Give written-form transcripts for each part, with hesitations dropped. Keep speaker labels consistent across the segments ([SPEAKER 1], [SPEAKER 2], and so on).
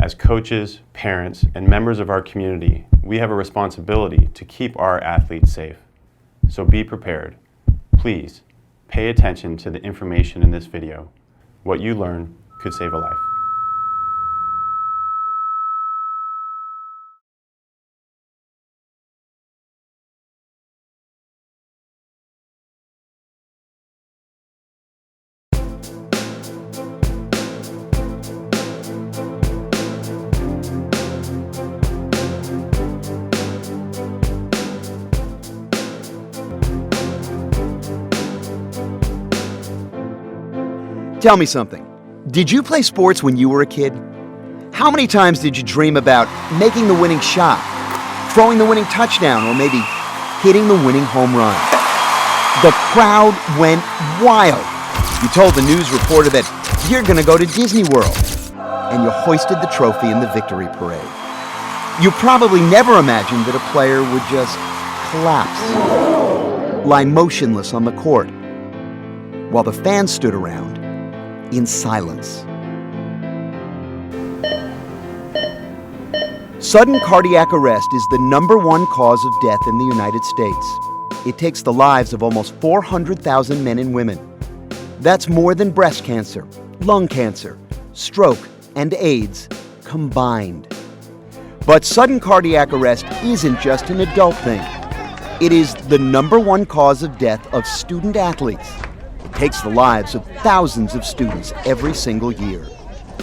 [SPEAKER 1] As coaches, parents, and members of our community, we have a responsibility to keep our athletes safe. So be prepared. Please pay attention to the information in this video. What you learn could save a life.
[SPEAKER 2] Tell me something. Did you play sports when you were a kid? How many times did you dream about making the winning shot, throwing the winning touchdown, or maybe hitting the winning home run? The crowd went wild. You told the news reporter that you're going to go to Disney World, and you hoisted the trophy in the victory parade. You probably never imagined that a player would just collapse, lie motionless on the court, while the fans stood around in silence. Sudden cardiac arrest is the #1 cause of death in the United States. It takes the lives of almost 400,000 men and women. That's more than breast cancer, lung cancer, stroke, and AIDS combined. But sudden cardiac arrest isn't just an adult thing. It is the #1 cause of death of student athletes. Takes the lives of thousands of students every single year.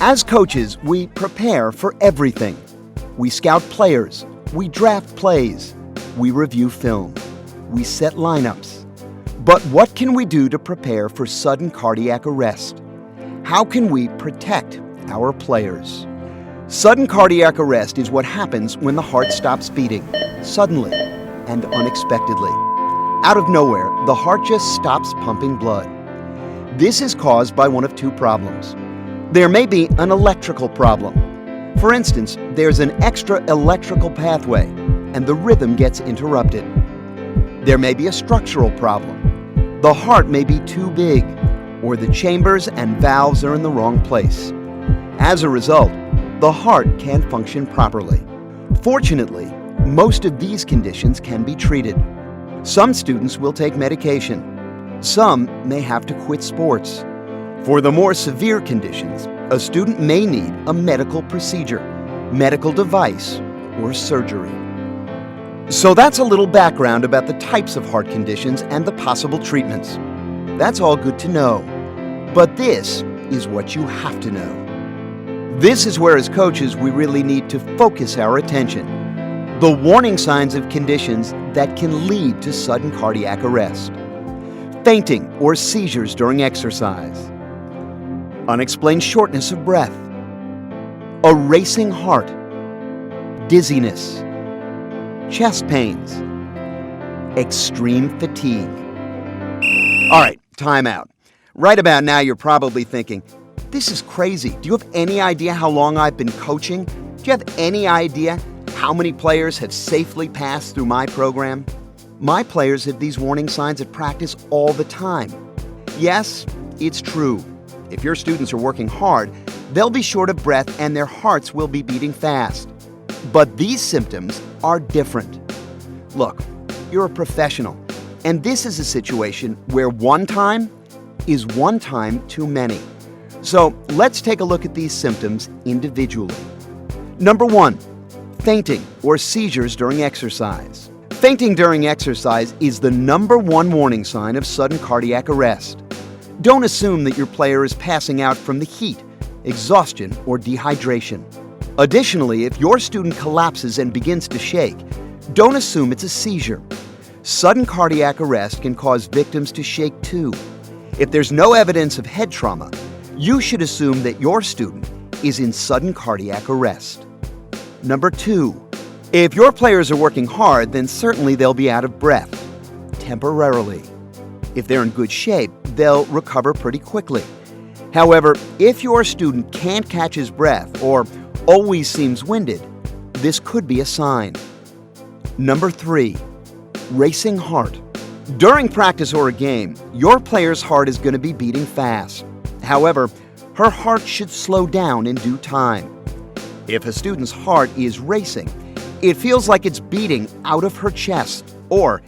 [SPEAKER 2] As coaches, we prepare for everything. We scout players, we draft plays, we review film, we set lineups. But what can we do to prepare for sudden cardiac arrest? How can we protect our players? Sudden cardiac arrest is what happens when the heart stops beating, suddenly and unexpectedly. Out of nowhere, the heart just stops pumping blood. This is caused by one of two problems. There may be an electrical problem. For instance, there's an extra electrical pathway, and the rhythm gets interrupted. There may be a structural problem. The heart may be too big, or the chambers and valves are in the wrong place. As a result, the heart can't function properly. Fortunately, most of these conditions can be treated. Some students will take medication. Some may have to quit sports. For the more severe conditions, a student may need a medical procedure, medical device, or surgery. So that's a little background about the types of heart conditions and the possible treatments. That's all good to know. But this is what you have to know. This is where, as coaches, we really need to focus our attention. The warning signs of conditions that can lead to sudden cardiac arrest. Fainting or seizures during exercise, unexplained shortness of breath, a racing heart, dizziness, chest pains, extreme fatigue. All right, time out. Right about now, you're probably thinking, this is crazy. Do you have any idea how long I've been coaching? Do you have any idea how many players have safely passed through my program? My players have these warning signs at practice all the time. Yes, it's true. If your students are working hard, they'll be short of breath and their hearts will be beating fast. But these symptoms are different. Look, you're a professional, and this is a situation where one time is one time too many. So let's take a look at these symptoms individually. #1, fainting or seizures during exercise. Fainting during exercise is the #1 warning sign of sudden cardiac arrest. Don't assume that your player is passing out from the heat, exhaustion, or dehydration. Additionally, if your student collapses and begins to shake, don't assume it's a seizure. Sudden cardiac arrest can cause victims to shake too. If there's no evidence of head trauma, you should assume that your student is in sudden cardiac arrest. #2, if your players are working hard, then certainly they'll be out of breath, temporarily. If they're in good shape, they'll recover pretty quickly. However, if your student can't catch his breath or always seems winded, this could be a sign. #3, racing heart. During practice or a game, your player's heart is going to be beating fast. However, her heart should slow down in due time. If a student's heart is racing, it feels like it's beating out of her chest, or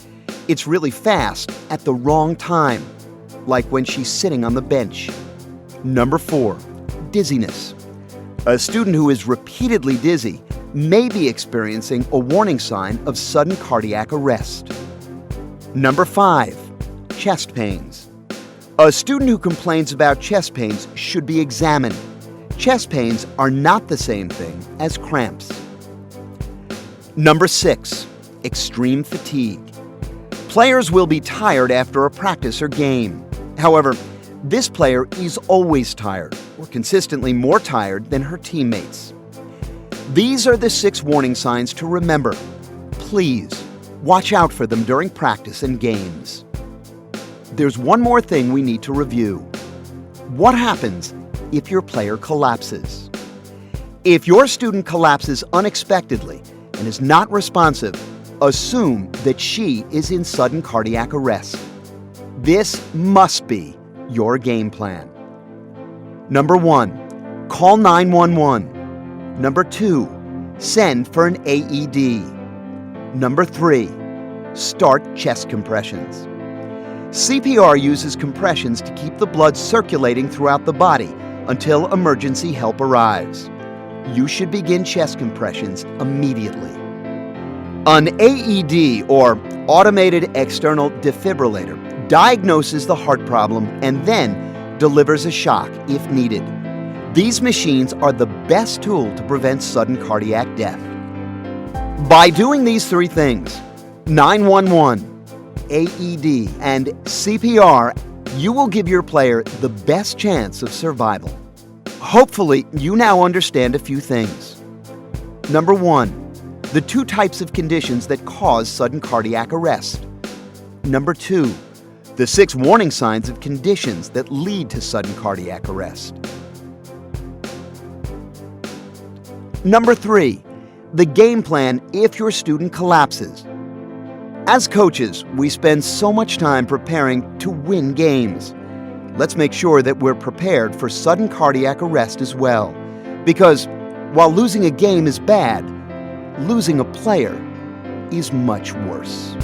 [SPEAKER 2] it's really fast at the wrong time, like when she's sitting on the bench. Number 4, dizziness. A student who is repeatedly dizzy may be experiencing a warning sign of sudden cardiac arrest. Number 5, chest pains. A student who complains about chest pains should be examined. Chest pains are not the same thing as cramps. Number 6, extreme fatigue. Players will be tired after a practice or game. However, this player is always tired, or consistently more tired than her teammates. These are the 6 warning signs to remember. Please, watch out for them during practice and games. There's one more thing we need to review. What happens if your player collapses? If your student collapses unexpectedly and is not responsive, assume that she is in sudden cardiac arrest. This must be your game plan. Number 1, call 911. Number 2, send for an AED. Number 3, start chest compressions. CPR uses compressions to keep the blood circulating throughout the body until emergency help arrives. You should begin chest compressions immediately. An AED, or automated external defibrillator, diagnoses the heart problem and then delivers a shock if needed. These machines are the best tool to prevent sudden cardiac death. By doing these 3 things, 911, AED, and CPR, you will give your player the best chance of survival. Hopefully, you now understand a few things. Number 1, the 2 types of conditions that cause sudden cardiac arrest. Number 2, the 6 warning signs of conditions that lead to sudden cardiac arrest. Number 3, the game plan if your student collapses. As coaches, we spend so much time preparing to win games. Let's make sure that we're prepared for sudden cardiac arrest as well. Because while losing a game is bad, losing a player is much worse.